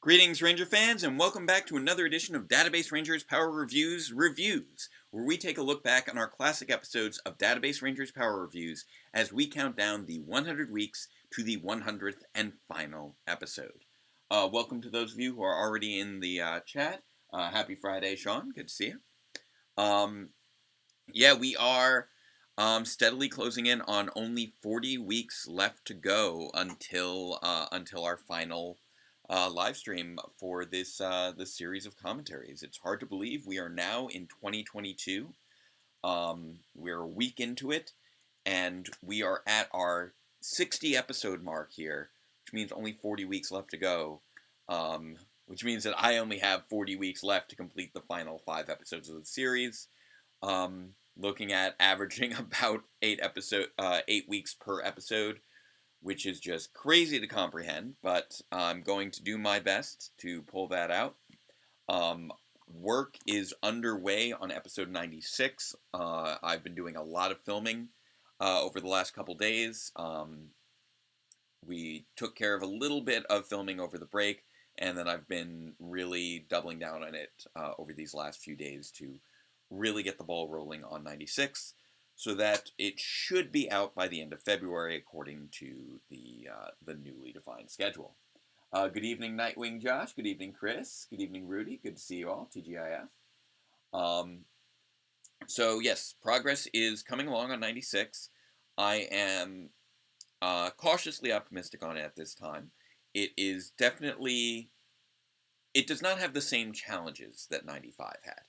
Greetings, Ranger fans, and welcome back to another edition of Database Rangers Power Reviews, where we take a look back on our classic episodes of Database Rangers Power Reviews as we count down the 100 weeks to the 100th and final episode. Welcome to those of you who are already in the chat. Happy Friday, Sean. Good to see you. We are steadily closing in on only 40 weeks left to go until our final live stream for this series of commentaries. It's hard to believe we are now in 2022. We're a week into it, and we are at our 60 episode mark here, which means only 40 weeks left to go. Which means that I only have 40 weeks left to complete the final 5 episodes of the series. Looking at averaging about 8 weeks per episode, which is just crazy to comprehend, but I'm going to do my best to pull that out. Work is underway on episode 96. I've been doing a lot of filming over the last couple days. We took care of a little bit of filming over the break, and then I've been really doubling down on it over these last few days to really get the ball rolling on 96. So that it should be out by the end of February, according to the newly defined schedule. Good evening, Nightwing Josh. Good evening, Chris. Good evening, Rudy. Good to see you all, TGIF. So yes, progress is coming along on 96. I am cautiously optimistic on it at this time. It is definitely... It does not have the same challenges that 95 had.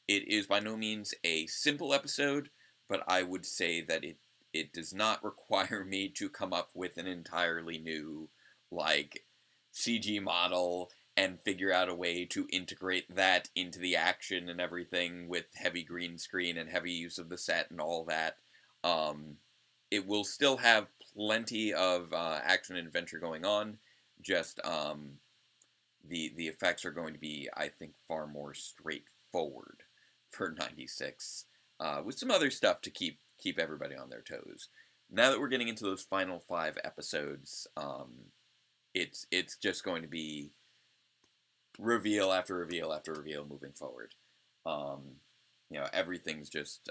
It is by no means a simple episode, but I would say that it does not require me to come up with an entirely new, CG model and figure out a way to integrate that into the action and everything with heavy green screen and heavy use of the set and all that. It will still have plenty of action and adventure going on, just the effects are going to be, I think, far more straightforward for 96. With some other stuff to keep everybody on their toes. Now that we're getting into those final 5 episodes, it's just going to be reveal after reveal after reveal moving forward. Everything's just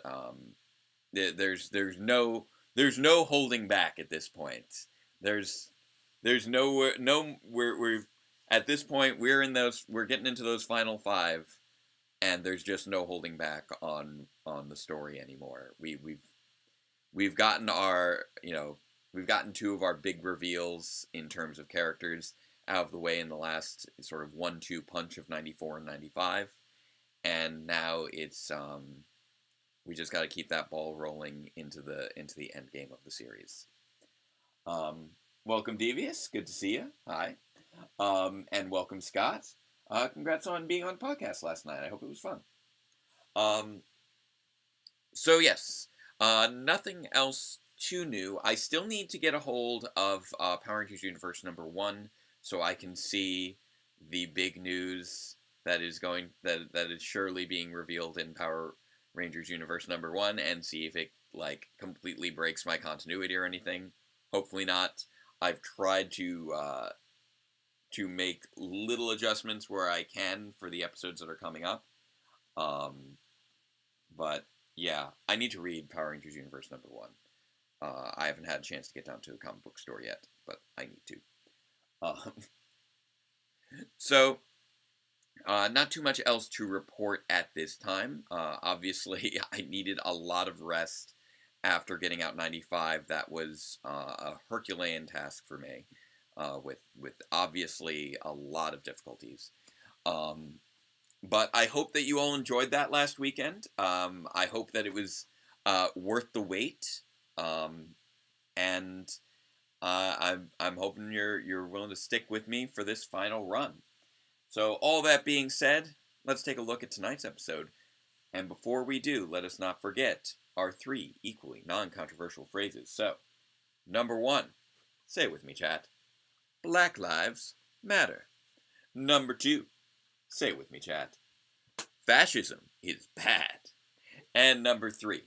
there's no holding back at this point. There's we're at this point we're getting into those final 5. And there's just no holding back on the story anymore. We've gotten we've gotten 2 of our big reveals in terms of characters out of the way in the last sort of 1-2 punch of 94 and 95, and now it's we just got to keep that ball rolling into the end game of the series. Welcome, Devious. Good to see you. Hi, and welcome, Scott. Congrats on being on the podcast last night. I hope it was fun. So yes, nothing else too new. I still need to get a hold of Power Rangers Universe number 1 so I can see the big news that is surely being revealed in Power Rangers Universe number 1 and see if it completely breaks my continuity or anything. Hopefully not. I've tried to make little adjustments where I can for the episodes that are coming up. But yeah, I need to read Power Rangers Universe number 1. I haven't had a chance to get down to the comic book store yet, but I need to. So, not too much else to report at this time. Obviously, I needed a lot of rest after getting out 95. That was a Herculean task for me. With obviously a lot of difficulties. But I hope that you all enjoyed that last weekend. I hope that it was worth the wait. And I'm hoping you're willing to stick with me for this final run. So all that being said, let's take a look at tonight's episode. And before we do, let us not forget our 3 equally non-controversial phrases. So, number 1, say it with me, chat. Black Lives Matter. Number 2, say it with me, chat. Fascism is bad. And number 3,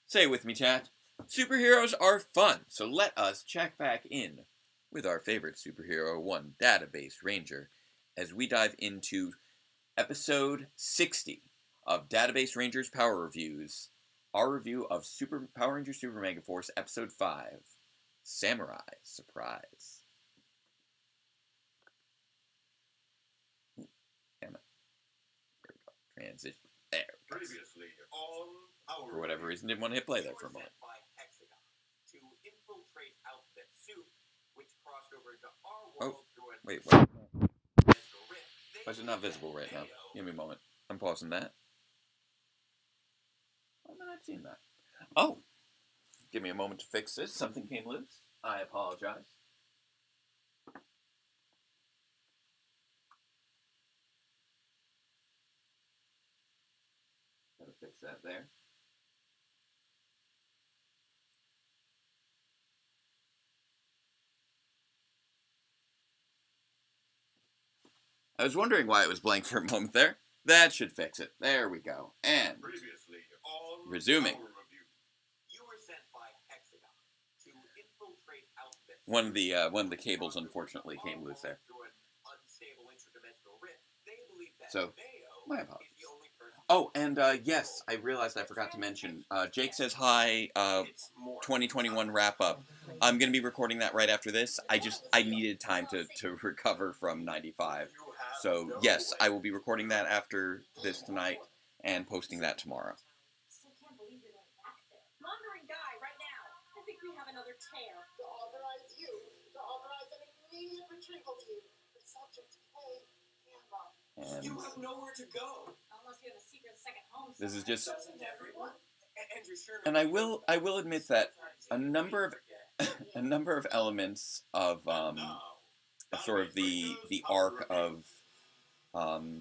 say it with me, chat. Superheroes are fun, so let us check back in with our favorite superhero, one Database Ranger, as we dive into episode 60 of Database Rangers Power Reviews, our review of Power Rangers Super Megaforce Episode 5, Samurai Surprise. Ooh, damn it. There we go. Transition. There we go. Previously on Power For whatever reason, didn't want to hit play there for a moment. To infiltrate Alphabet Soup, which crossed over into our world through an Wait. rift. Why is it not visible right now? Give me a moment. I'm pausing that. Why am I not seeing that? Oh! Give me a moment to fix this. Something came loose. I apologize. Gotta fix that there. I was wondering why it was blank for a moment there. That should fix it. There we go. And Previously on resuming. Power Review. You were sent by Hexagon to infiltrate Alphabet Soup. One of the cables unfortunately came loose there. Through an unstable interdimensional rift. They believe that So, Mayo my is apologies. the only person. Oh, and yes, I realized I forgot to mention. Jake says hi. 2021 wrap up. I'm gonna be recording that right after this. I needed time to recover from 95. So yes, I will be recording that after this tonight and posting that tomorrow. Still can't believe you're going back there. Monitoring guy, right now. I think we have another tear. To authorize an immediate retrieval team for subject K, Gamma. And You have nowhere to go. Unless you have a secret second home. this is just, Doesn't everyone? Andrew Sherman. and I will admit that a number of elements of sort of the arc of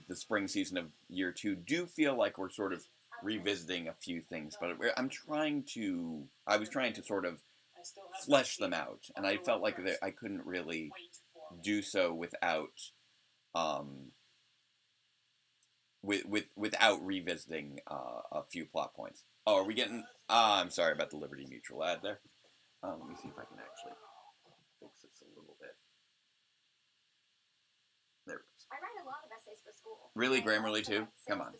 the spring season of year 2 do feel like we're sort of revisiting a few things, but I was trying to sort of flesh them out, and I felt like I couldn't really do so without without revisiting a few plot points. Oh, are we getting? I'm sorry about the Liberty Mutual ad there. Let me see if I can actually fix this a little bit. There it is. I write a lot of essays for school. Really, Grammarly too? Come on,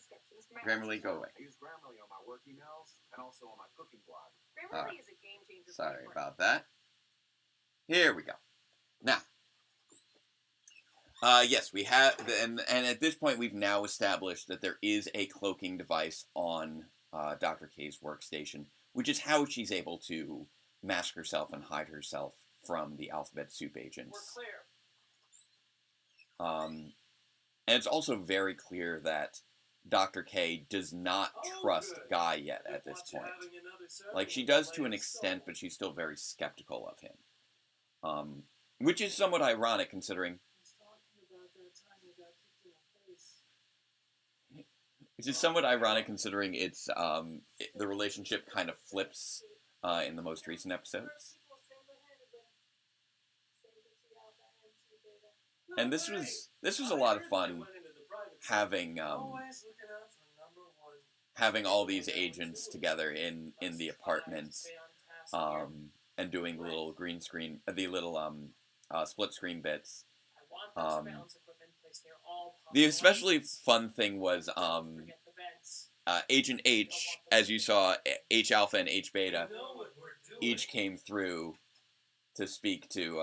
Grammarly, go away. I use Grammarly on my work emails and also on my cooking blog. Grammarly is a game changer. Sorry about that. Here we go. Now, yes, we have, and at this point we've now established that there is a cloaking device on Dr. K's workstation, which is how she's able to mask herself and hide herself from the Alphabet Soup agents. We're clear. And it's also very clear that Dr. K does not trust Guy yet at this point. Like, she does to an extent, but she's still very skeptical of him. Which is somewhat ironic considering... Which is somewhat ironic considering it's, the relationship kind of flips in the most recent episodes. And this was a lot of fun having having all these agents together in the apartment and doing the little green screen, the little split screen bits. The especially fun thing was Agent H, as you saw, H Alpha and H Beta, each came through to speak to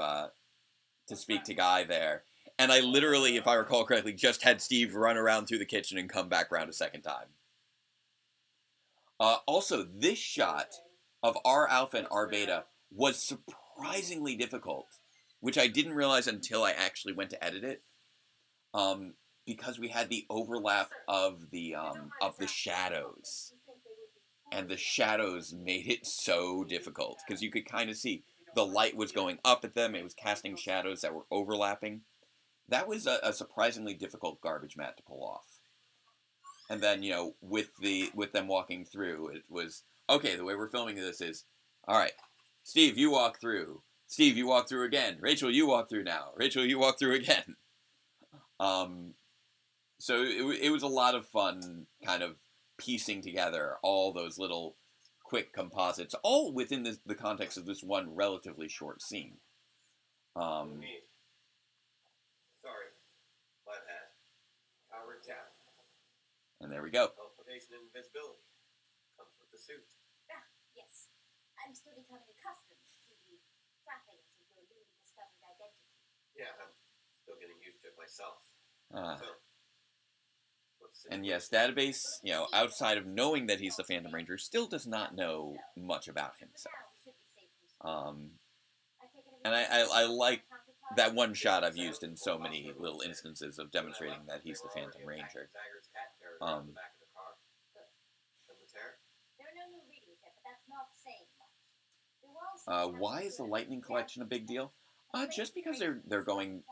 Guy there. And I literally, if I recall correctly, just had Steve run around through the kitchen and come back around a second time. Also, this shot of R Alpha and R Beta was surprisingly difficult, which I didn't realize until I actually went to edit it, because we had the overlap of the shadows, and the shadows made it so difficult because you could kind of see the light was going up at them; it was casting shadows that were overlapping. That was a surprisingly difficult garbage mat to pull off. And then, you know, with them walking through, it was, okay, the way we're filming this is, all right, Steve, you walk through. Steve, you walk through again. Rachel, you walk through now. Rachel, you walk through again. So it was a lot of fun kind of piecing together all those little quick composites, all within the context of this one relatively short scene. Sorry, but And there we go. Teleportation and invisibility comes with the suit. Yes. I'm still becoming accustomed to the trappings of your newly discovered identity. Yeah, I'm still getting used to it myself. Ah. So, what's the And yes, Database, you know, outside of knowing that he's the Phantom Ranger, still does not know much about himself. And I like that one shot I've used in so many little instances of demonstrating that he's the Phantom Ranger. Dagger's cat carriage on the back of the car. And the tear? There are no new readings yet, but that's not saying much. Why is the Lightning Collection a big deal? Just because they're going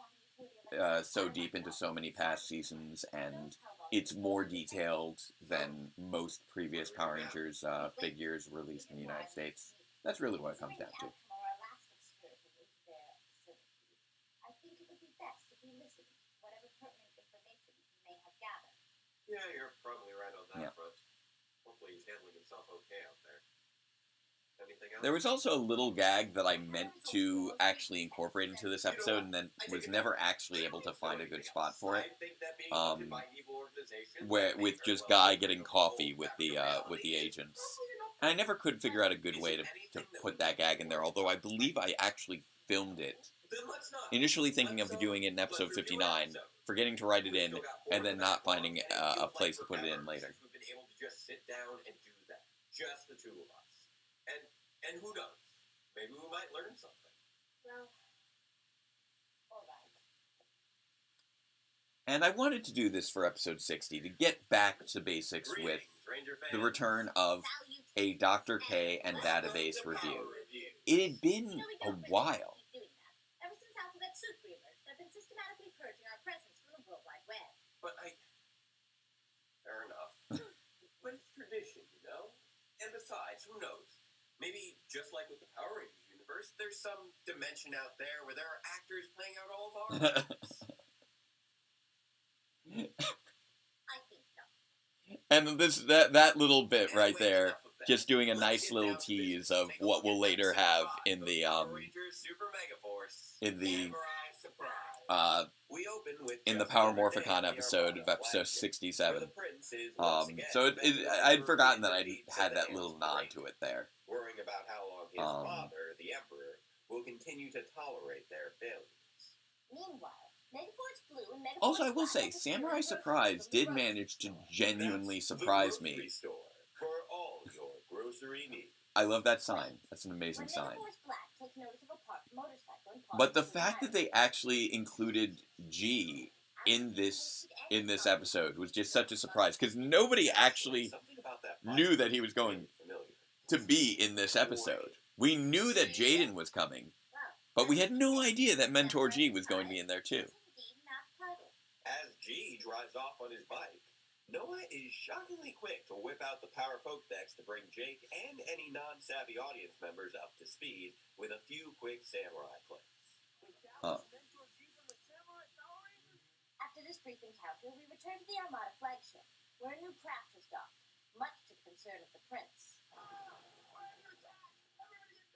so deep into so many past seasons, and it's more detailed than most previous Power Rangers figures released in the United States. That's really what it comes down to. I think it would be best if we listened to whatever pertinent information he may have gathered. Yeah, you're probably right on that Yeah. front. Hopefully he's handling himself okay out there. Anything else? There was also a little gag that I meant to actually incorporate into this episode, and then was never actually able to find a good spot for it. With just Guy getting coffee with the agents. And I never could figure out a good way to put that gag in there, although I believe I actually filmed it. Initially thinking of doing it in episode 59, forgetting to write it in, and then not finding a place to put it in later. We've been able to just sit down and do that. Just the two of us. And who knows? Maybe we might learn something. Well, all right. And I wanted to do this for episode 60, to get back to basics with the return of a Dr. K and Database review. It had been a while. Ever since Alphabet Soup reemerged, I've been systematically purging our presence from the World Wide Web. Fair enough. But it's tradition, you know? And besides, who knows? Maybe, just like with the Power Rangers universe, there's some dimension out there where there are actors playing out all of our lives. I think so. And that little bit right there, just doing a nice little tease of what we'll later have in the Power Rangers Super Megaforce. in the Samurai Surprise. We open with in the just Power another day Morphicon in the episode of Armada episode flagship, 67. where the prince is once again So I'd forgotten that I defeats had that the little Hamilton nod Raiders, to it there. worrying about how long his father, the Emperor, will continue to tolerate their failures. Meanwhile, Megaforce Blue and Megaforce Also, I will Black say, have Samurai discovered Surprise versions of did the manage to Rose. genuinely That's surprise the grocery me. store for all your grocery needs. I love that sign. That's an amazing When sign. Megaforce Black takes notice of a parked motorcycle and But the pauses in fact that they actually included G in this episode was just such a surprise, because nobody actually Something about that knew that he was going familiar. to be in this episode. We knew that Jaden was coming, but we had no idea that Mentor G was going to be in there too. As G drives off on his bike, Noah is shockingly quick to whip out the Power Pokedex to bring Jake and any non-savvy audience members up to speed with a few quick samurai clicks. After this brief encounter, we return to the Armada flagship, where a new craft was docked, much to the concern of the prince.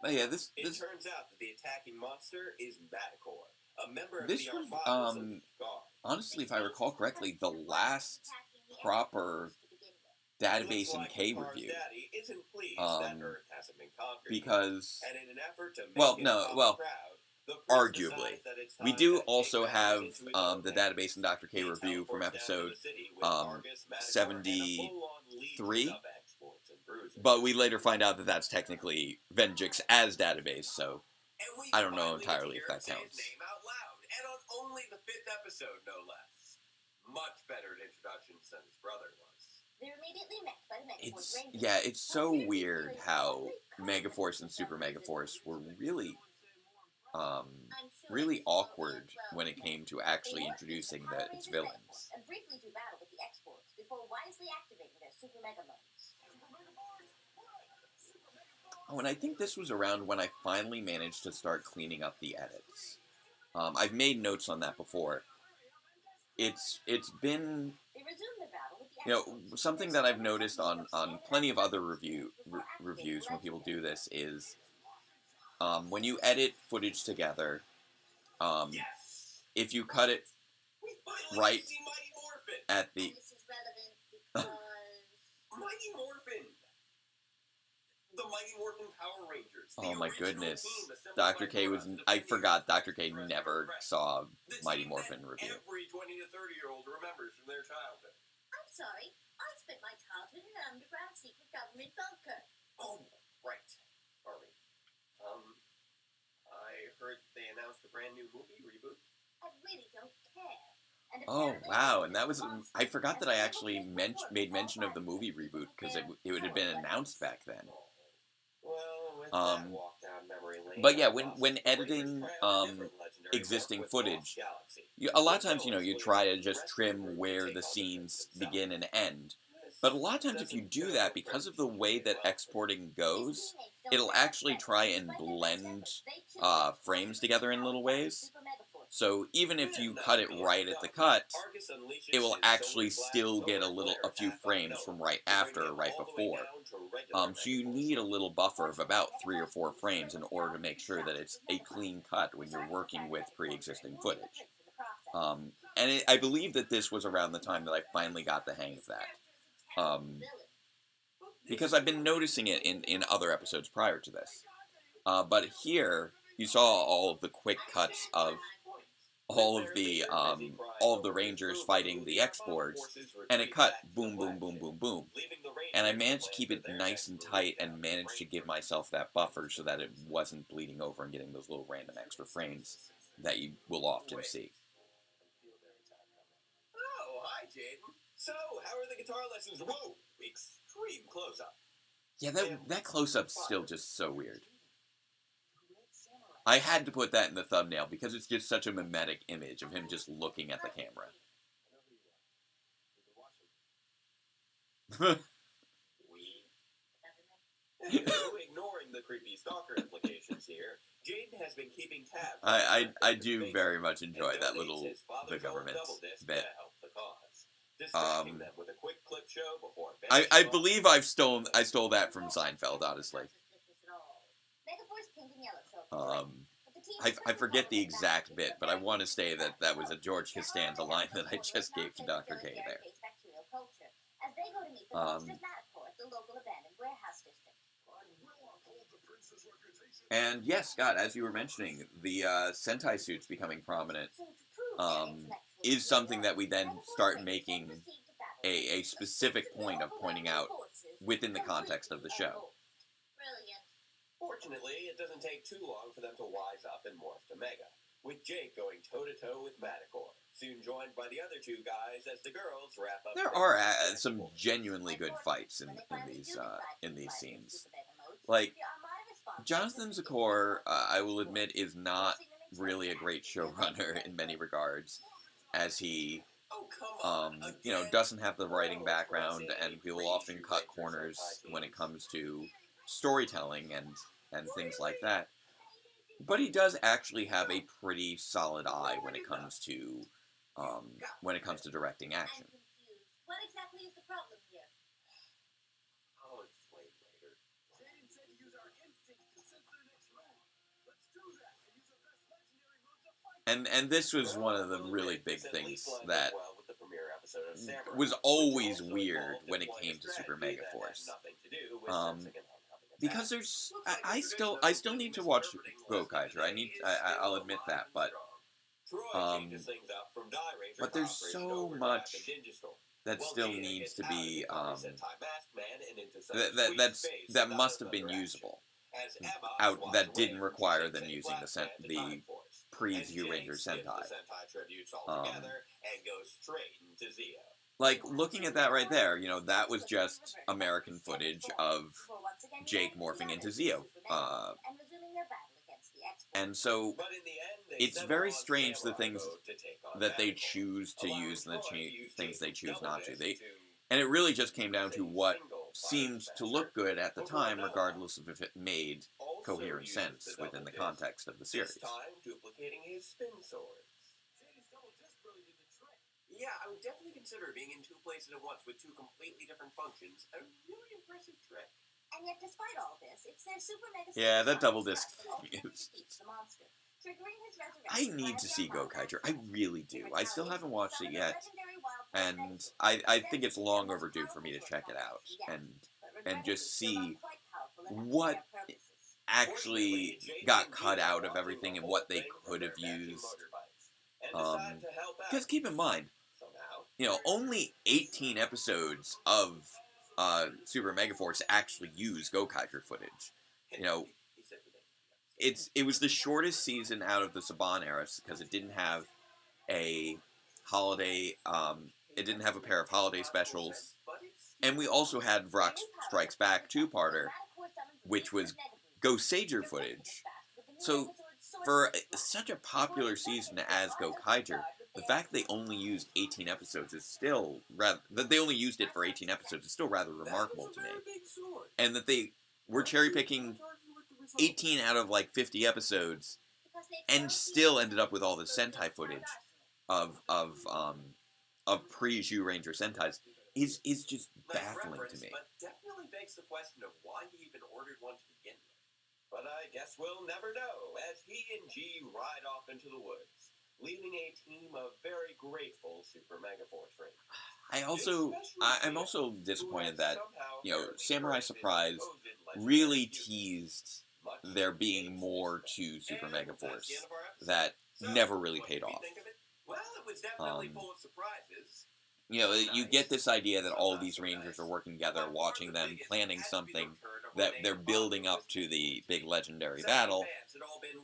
But yeah, It turns out that the attacking monster is Madicor, a member of This the was, Armada's elite guard. honestly, if I recall correctly, the last proper Database and K Car's review. daddy isn't pleased that Earth hasn't been conquered yet. Because And in an effort to make Well, it no, about well, the crowd, the prince arguably. decides that it's we time do that also Jake have bounds into his own the hands. Database and Dr. K He review from teleports down to episode the city with Argus, Madicor, and a 73, full-on legion of exports and bruisers. but we later find out that that's technically Venjix as Database, so And we I don't know finally entirely get if to that hear him counts. say his name out loud, and on only the 5th episode, no less. Much better at introductions than his brother was. They're immediately met by the Megaforce Rangers. yeah, it's so weird how Megaforce and Super Megaforce were really really awkward when it came to actually introducing its villains. And briefly do battle with the exports before wisely activating their Super Mega modes. Oh, and I think this was around when I finally managed to start cleaning up the edits. I've made notes on that before. It's been, They resume the battle with the you know, exports. something that I've noticed on plenty of other reviews when people do this is when you edit footage together, Yes! if you cut it We finally right see Mighty Morphin! at the This is relevant because Mighty Morphin. The Mighty Morphin Power Rangers. Oh my goodness. Dr. Dr. K was... I forgot Dr. K never saw Mighty Morphin review. Every 20 to 30-year-old remembers from their childhood. I'm sorry. I spent my childhood in an underground secret government bunker. Oh, right. Sorry. I heard they announced a brand new movie reboot. I really don't care. And Oh, apparently wow, it's and that was... monster. I forgot that I And actually people made mention of the movie reboot, because it would have been announced back then. Well, with Um, that walk down memory lane, But yeah, I when lost editing Rangers triumph a different legendary existing book with footage, Lost Galaxy. a lot of times, you try to just trim where the scenes begin and end. But a lot of times if you do that, because of the way that exporting goes, it'll actually try and blend frames together in little ways. So even if you cut it right at the cut, it will actually still get a few frames from right after or right before. So you need a little buffer of about 3 or 4 frames in order to make sure that it's a clean cut when you're working with pre-existing footage. I believe that this was around the time that I finally got the hang of that. Because I've been noticing it in other episodes prior to this. But here, you saw all of the quick cuts of all of the Rangers fighting the X-Boards, and it cut boom, boom, boom, boom, boom. And I managed to keep it nice and tight and managed to give myself that buffer so that it wasn't bleeding over and getting those little random extra frames that you will often see. Oh, hi, Jaden. So, how are the guitar lessons? Whoa, extreme close-up. Yeah, that close-up's still just so weird. I had to put that in the thumbnail because it's just such a mimetic image of him just looking at the camera. Ignoring the creepy stalker implications here, Jaden has been keeping tabs. I do very much enjoy that little the government bit. Them with a quick clip show before I believe I stole that from Seinfeld, honestly. I forget the exact bit, but I want to say that was a George Costanza line that I just gave to Dr. K there. And yes, Scott, as you were mentioning, the Sentai suits becoming prominent is something that we then start making a specific point of pointing out within the context of the show. Fortunately, it doesn't take too long for them to wise up and morph to Mega, with Jake going toe-to-toe with Manticore, soon joined by the other two guys as the girls wrap up. There are some genuinely good fights in these scenes. Like, Jonathan Zakor, I will admit, is not really a great showrunner in many regards, as he, doesn't have the writing background, and he will often cut corners when it comes to storytelling and things like that. But he does actually have a pretty solid eye when it comes to directing action. What exactly is the problem here? I'll explain later. Jaden said to use our instincts to sense their next move. Let's do that and use our best legendary move to fight. And this was one of the really big things that was always weird when it came to Super Megaforce. Because there's, I still need to watch Gokaiger. I'll admit that, but there's so much that still needs to be that must have been usable that didn't require them using the pre-Zyuranger Sentai. Like, looking at that right there, that was just American footage of Jake morphing into Zeo. And so, it's very strange the things that they choose to use and the things they choose not to. And it really just came down to what seemed to look good at the time, regardless of if it made coherent sense within the context of the series. Duplicating his spin swords. Yeah, I would definitely consider being in 2 places at once with 2 completely different functions. A really impressive trick. And yet, despite all this, it's their Super Mega. Yeah, that double disc thing is. Triggering his resurrection. I need to see Gokaiger. I really do. I still haven't watched it yet. and I think it's long overdue for me to check it out and just see what actually got cut out of everything and what they could have used. Because keep in mind, only 18 episodes of Super Megaforce actually use Gokaiger footage. It was the shortest season out of the Saban era because it didn't have a holiday. It didn't have a pair of holiday specials, and we also had Vrock Strikes Back 2-parter, which was Goseiger footage. So for such a popular season as Gokaiger, the fact they only used 18 episodes is still that they only used it for 18 episodes is still rather remarkable to me, and that they were cherry picking 18 out of like 50 episodes, and still ended up with all the Sentai footage of pre-Zhu Ranger Sentais is just baffling to me. But definitely begs the question of why he even ordered one to begin with. But I guess we'll never know as he and G ride off into the woods, leaving a team of very grateful Super Megaforce Rangers. I'm also disappointed that Samurai Surprise really teased there being more to Super Megaforce that never really paid off. Well, it was definitely full of surprises. You get this idea that all of these Rangers are working together, watching them, planning something, that they're building up to the big legendary battle,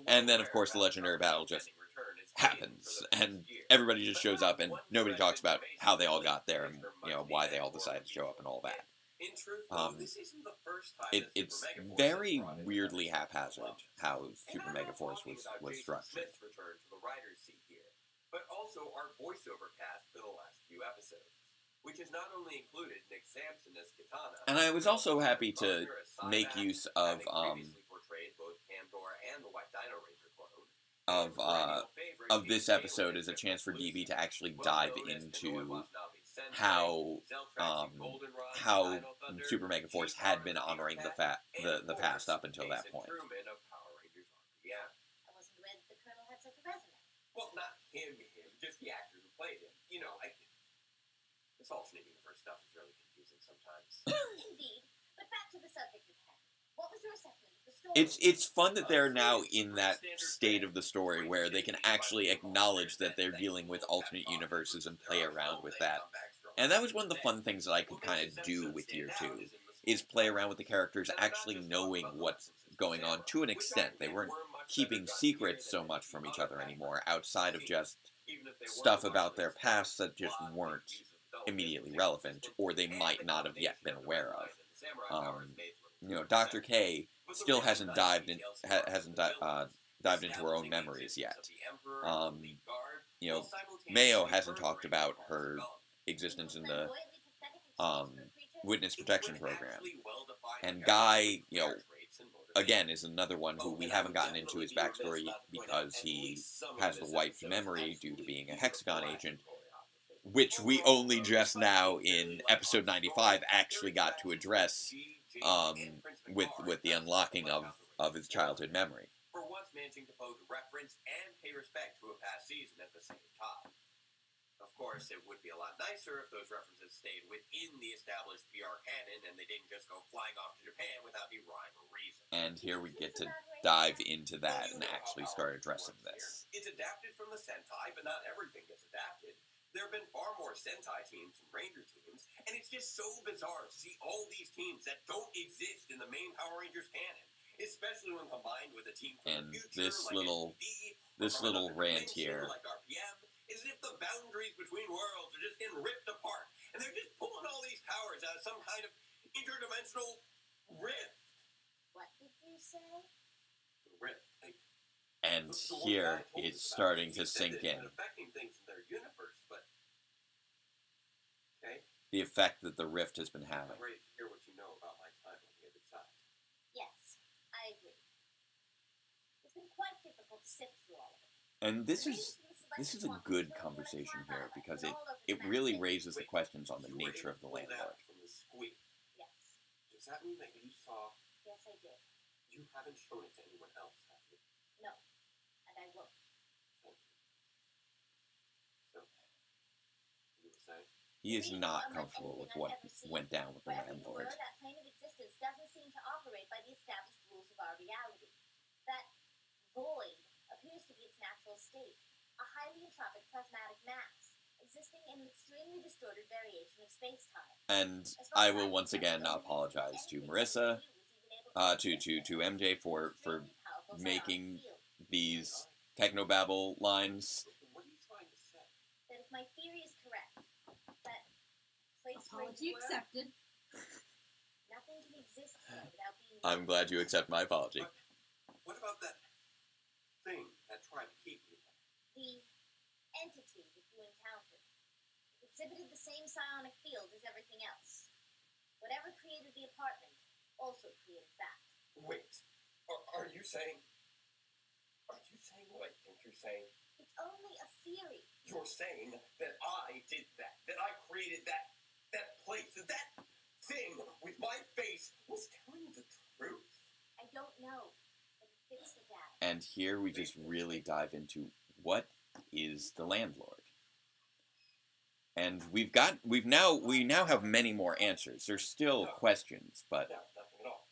and then of course the legendary battle just happens, and everybody just shows up, and nobody talks about how they all got there, and why they all decided to show up and all that. It's very weirdly haphazard how Super Megaforce was structured. But also our voiceover cast for the last few episodes, which has not only included Nick Sampson as Katana, and I was also happy to make use of portrayed both Pandora and the White Dino Ranger clone of this episode as a chance for DB to actually dive into how Super Megaforce had been honoring the past up until that point. Well, not him, just the actor who played him. This alternate universe stuff is really confusing sometimes. Indeed, but back to the subject at hand. What was your assessment of the story? It's fun that they're now in that state of the story where they can actually acknowledge that they're dealing with alternate universes and play around with that. And that was one of the fun things that I could kind of do with Year 2, is play around with the characters actually knowing what's going on to an extent. They weren't keeping secrets so much from each other anymore, outside of just stuff about their past that just weren't immediately relevant, or they might not have yet been aware of. Dr. K still hasn't dived into her own memories yet. Mayo hasn't talked about her existence in the Witness Protection Program, and Guy, again, is another one who we haven't gotten into his backstory because he has the wiped memory due to being a Hexagon agent, which we only just now in episode 95 actually got to address with the unlocking of his childhood memory. For once managing to both reference and pay respect to a past season at the same time. Of course, it would be a lot nicer if those references stayed within the established PR canon and they didn't just go flying off to Japan without any rhyme or reason. And here we get to dive into that and actually start addressing this. It's adapted from the Sentai, but not everything gets adapted. There have been far more Sentai teams than Ranger teams, and it's just so bizarre to see all these teams that don't exist in the main Power Rangers canon, especially when combined with a team from the future this like little rant here. Like DRPR, is if the boundaries between worlds are just getting ripped apart, and they're just pulling all these powers out of some kind of interdimensional rift. What did you say? Rift. And here it's starting to sink in. Affecting things in their universe, but okay. The effect that the rift has been having. I'm ready to hear what you know about my time on the other side. Yes, I agree. It's been quite difficult to sift through all of it. And this is a good conversation here because it really raises the questions on the nature of the landlord. Yes. Does that mean that you saw? Yes, I did. You haven't shown it to anyone else, have you? No. And I won't. Thank you. So, you were saying? He is Maybe not unlike comfortable with anything what I've ever seen. went down with the Wherever you were, landlord. that plane of existence doesn't seem to operate by the established rules of our reality. That void appears to be its natural state, a highly entropic plasmatic mass, existing in an extremely distorted variation of space-time. And I will once again apologize to Marissa, to MJ for making these technobabble lines. What are you trying to say? That if my theory is correct, that place Apology where you were, accepted. nothing can exist here without being. I'm glad you accept my apology. What about that thing that tried to keep you? The entity that you encountered exhibited the same psionic field as everything else. Whatever created the apartment also created that. Wait, are you saying what I think you're saying? It's only a theory. You're saying that I did that I created that place, that thing with my face was telling the truth? I don't know, but it fits the data. And here we just really dive into what is the landlord. And we now have many more answers. There's still questions, but No, nothing at all.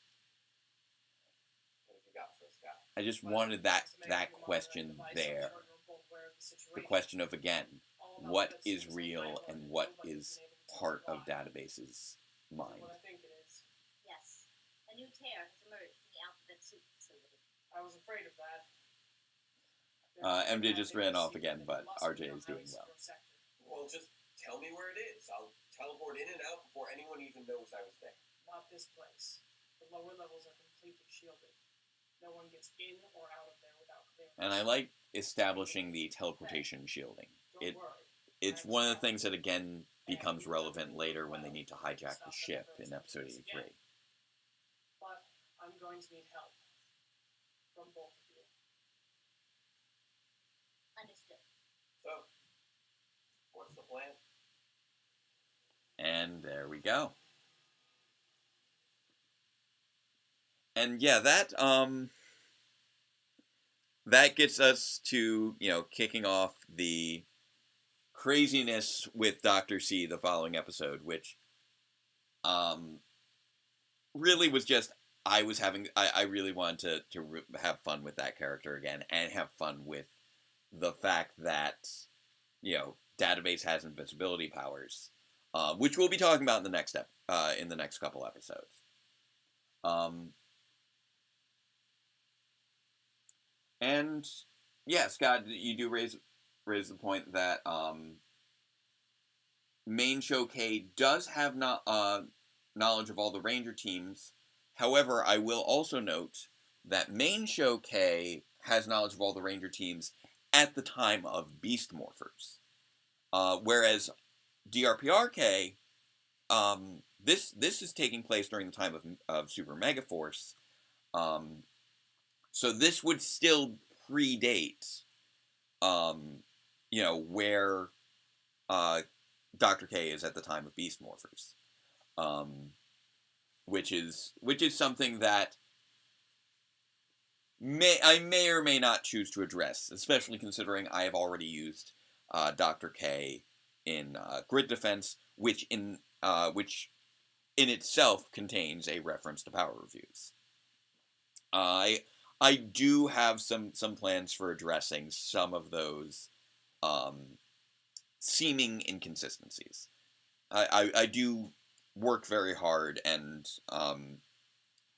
What have you got for us, guy? I just wanted that question there. The question of, again, what is real and what is part of database's mind. What I think it is. Yes, a new tear has emerged in the Alphabet Soup facility. I was afraid of that. MJ just ran off again, but RJ is doing well. Well, just tell me where it is. I'll teleport in and out before anyone even knows I was there. Not this place. The lower levels are completely shielded. No one gets in or out of there without clearance. And I like establishing the teleportation shielding. Don't worry. It's one of the things that, again, becomes relevant later when they need to hijack the ship in episode 83. But I'm going to need help from both of you. Understood. So, what's the plan? And there we go. And yeah, that gets us to, kicking off the craziness with Dr. C the following episode, which really was just, I really wanted to have fun with that character again, and have fun with the fact that, Database has invisibility powers, which we'll be talking about in the next couple episodes. And yeah, Scott, you do raise the point that Main Show K does have knowledge of all the Ranger teams. However, I will also note that Main Show K has knowledge of all the Ranger teams at the time of Beast Morphers. Whereas DRPR K, this is taking place during the time of Super Megaforce. So this would still predate, where Dr. K is at the time of Beast Morphers, which is something that I may or may not choose to address, especially considering I have already used Dr. K in Grid Defense, which in itself contains a reference to Power Reviews. I do have some plans for addressing some of those seeming inconsistencies. I do work very hard and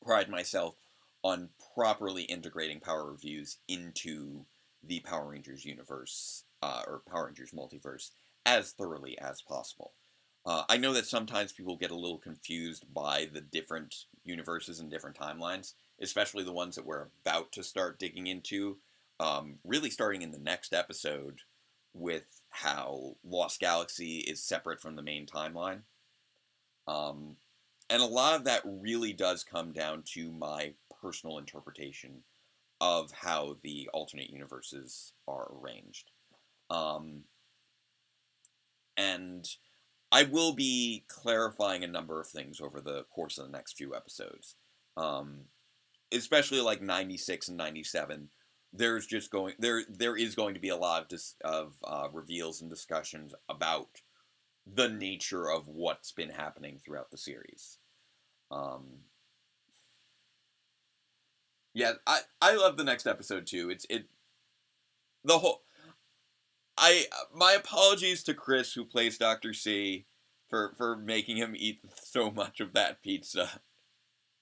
pride myself on properly integrating Power Reviews into the Power Rangers universe, or Power Rangers multiverse, as thoroughly as possible. I know that sometimes people get a little confused by the different universes and different timelines, especially the ones that we're about to start digging into, really starting in the next episode with how Lost Galaxy is separate from the main timeline. And a lot of that really does come down to my personal interpretation of how the alternate universes are arranged. And I will be clarifying a number of things over the course of the next few episodes. Especially like 96 and 97. There is going to be a lot of reveals and discussions about the nature of what's been happening throughout the series. Yeah, I love the next episode too. The whole my apologies to Chris, who plays Dr. C, for making him eat so much of that pizza,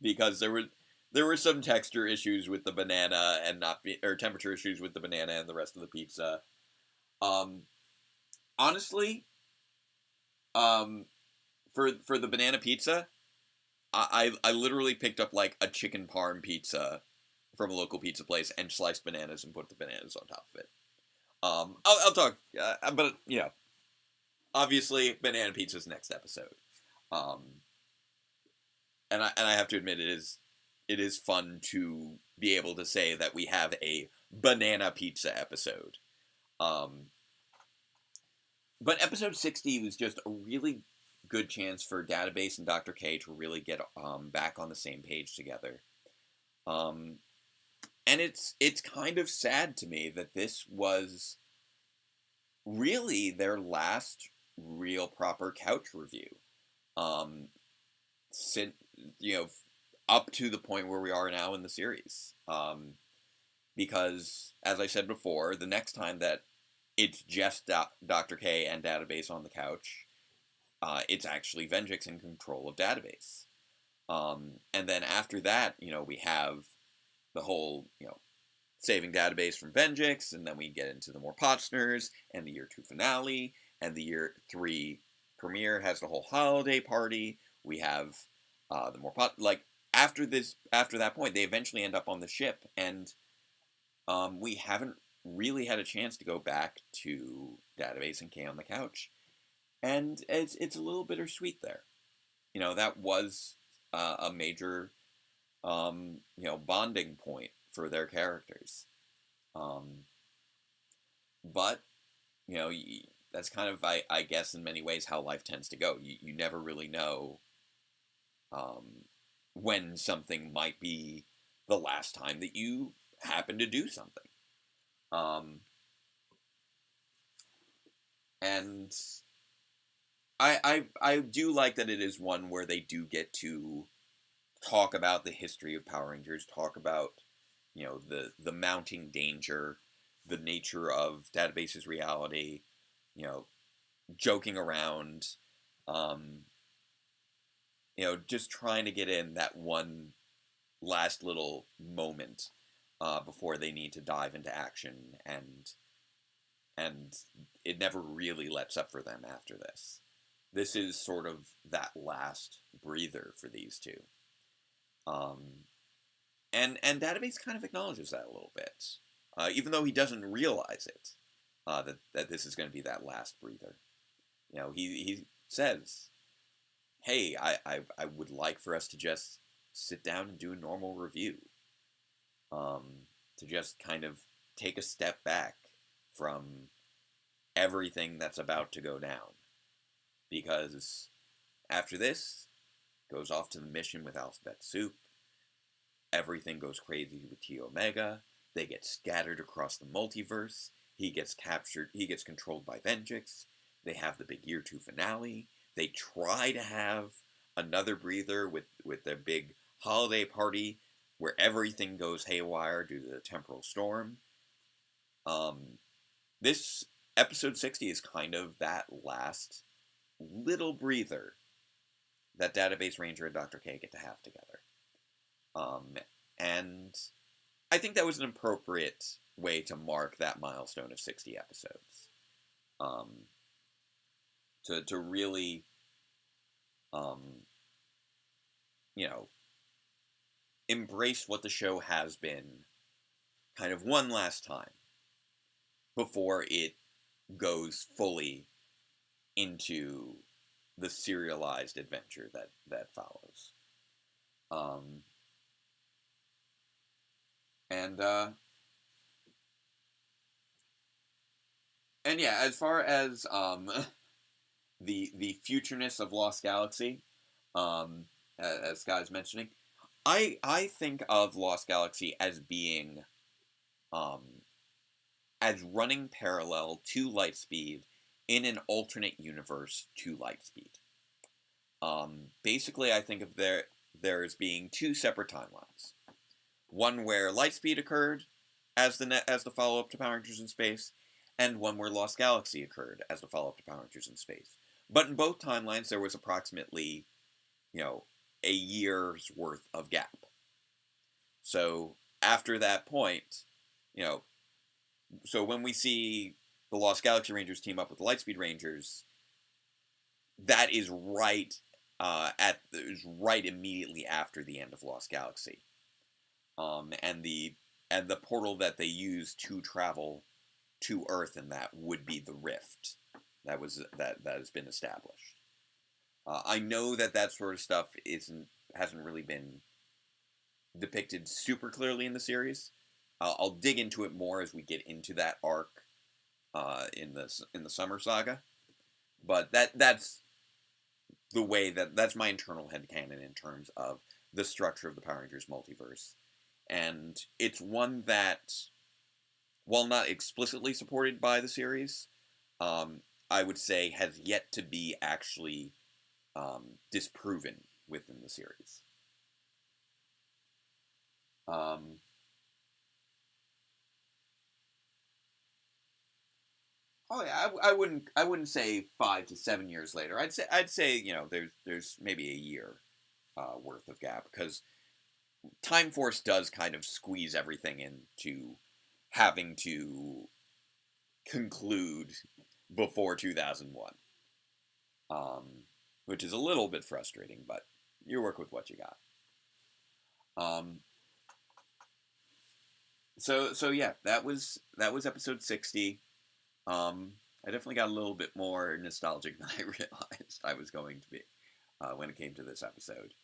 because there were some texture issues with the banana and or temperature issues with the banana and the rest of the pizza. Honestly, for the banana pizza, I literally picked up like a chicken parm pizza from a local pizza place and sliced bananas and put the bananas on top of it. I'll talk, but obviously banana pizza's next episode. And I have to admit it is fun to be able to say that we have a banana pizza episode. But episode 60 was just a really good chance for Database and Dr. K to really get back on the same page together. And it's kind of sad to me that this was really their last real proper couch review. Up to the point where we are now in the series. Because, as I said before, the next time that it's just Dr. K and Database on the couch, it's actually Venjix in control of Database. And then after that, we have the whole, saving Database from Venjix, and then we get into the more Potsners, and the year 2 finale, and the year 3 premiere has the whole holiday party. We have the more after that point, they eventually end up on the ship, and we haven't really had a chance to go back to Database and K on the couch, and it's a little bittersweet there. That was a major bonding point for their characters. But that's kind of I guess in many ways how life tends to go. You never really know when something might be the last time that you happen to do something. And I do like that it is one where they do get to talk about the history of Power Rangers, talk about the mounting danger, the nature of Database's reality, joking around, just trying to get in that one last little moment before they need to dive into action, and it never really lets up for them after this. This is sort of that last breather for these two. And Database kind of acknowledges that a little bit, even though he doesn't realize it, that this is going to be that last breather. He says, hey, I would like for us to just sit down and do a normal review. To just kind of take a step back from everything that's about to go down. Because after this, goes off to the mission with Alphabet Soup. Everything goes crazy with T Omega. They get scattered across the multiverse. He gets captured. He gets controlled by Venjix. They have the big year 2 finale. They try to have another breather with their big holiday party where everything goes haywire due to the temporal storm. This episode 60 is kind of that last little breather that Database Ranger and Dr. K get to have together. And I think that was an appropriate way to mark that milestone of 60 episodes. To really, embrace what the show has been kind of one last time before it goes fully into the serialized adventure that follows. And yeah, as far as the futureness of Lost Galaxy, as Sky's mentioning, I think of Lost Galaxy as being as running parallel to Lightspeed in an alternate universe to Lightspeed. Basically, I think of there as being two separate timelines. One where Lightspeed occurred as the follow-up to Power Rangers in Space, and one where Lost Galaxy occurred as the follow-up to Power Rangers in Space. But in both timelines, there was approximately, a year's worth of gap. So after that point, so when we see the Lost Galaxy Rangers team up with the Lightspeed Rangers, that is right right immediately after the end of Lost Galaxy, and the portal that they use to travel to Earth, and that would be the Rift that has been established. I know that sort of stuff hasn't really been depicted super clearly in the series. I'll dig into it more as we get into that arc in the Summer Saga, but that's the way that's my internal headcanon in terms of the structure of the Power Rangers multiverse, and it's one that, while not explicitly supported by the series, I would say has yet to be actually disproven within the series. Oh yeah, I wouldn't say 5 to 7 years later. I'd say there's maybe a year worth of gap, because Time Force does kind of squeeze everything into having to conclude before 2001, which is a little bit frustrating, but you work with what you got. So yeah, that was episode 60. I definitely got a little bit more nostalgic than I realized I was going to be when it came to this episode.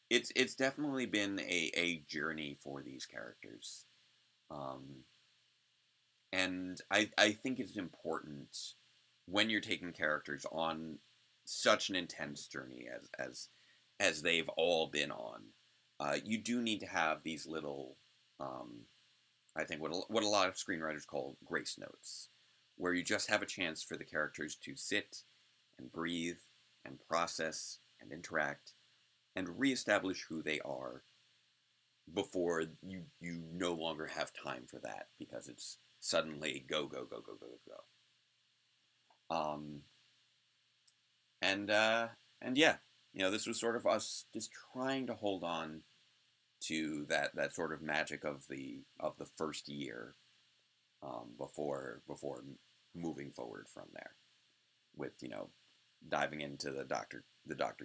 It's definitely been a journey for these characters, and I think it's important when you're taking characters on such an intense journey as they've all been on. You do need to have these little, I think what a lot of screenwriters call grace notes, where you just have a chance for the characters to sit and breathe and process and interact and reestablish who they are before you no longer have time for that, because it's suddenly go go go go go go. And yeah, this was sort of us just trying to hold on to that sort of magic of the first year, before moving forward from there, with diving into the Doctor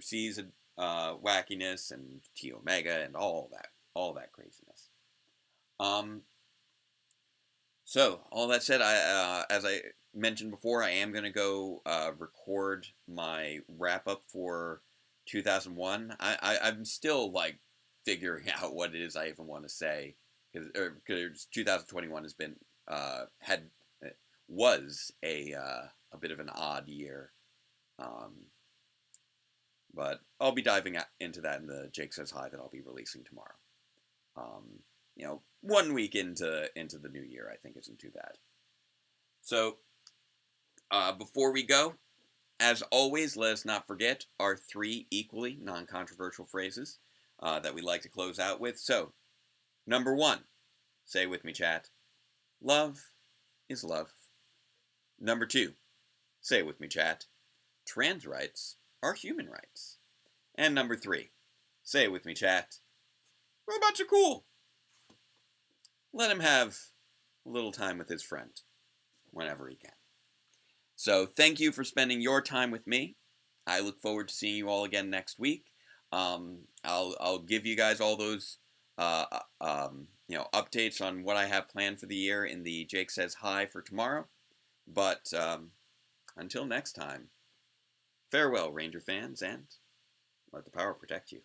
C's wackiness, and T Omega, and all that craziness. So all that said, as I mentioned before, I am gonna go record my wrap up for 2001. I'm still like figuring out what it is I even want to say, because 2021 has been was a bit of an odd year. But I'll be diving into that in the Jake Says Hi that I'll be releasing tomorrow. 1 week into the new year, I think isn't too bad. So, before we go, as always, let us not forget our 3 equally non-controversial phrases that we like to close out with. So, number 1, say with me, chat, love is love. Number 2, say with me, chat, trans rights are human rights. And number 3, say with me, chat, robots are cool. Let him have a little time with his friend whenever he can. So thank you for spending your time with me. I look forward to seeing you all again next week. I'll give you guys all those updates on what I have planned for the year in the Jake Says Hi for tomorrow. But until next time, farewell, Ranger fans, and let the power protect you.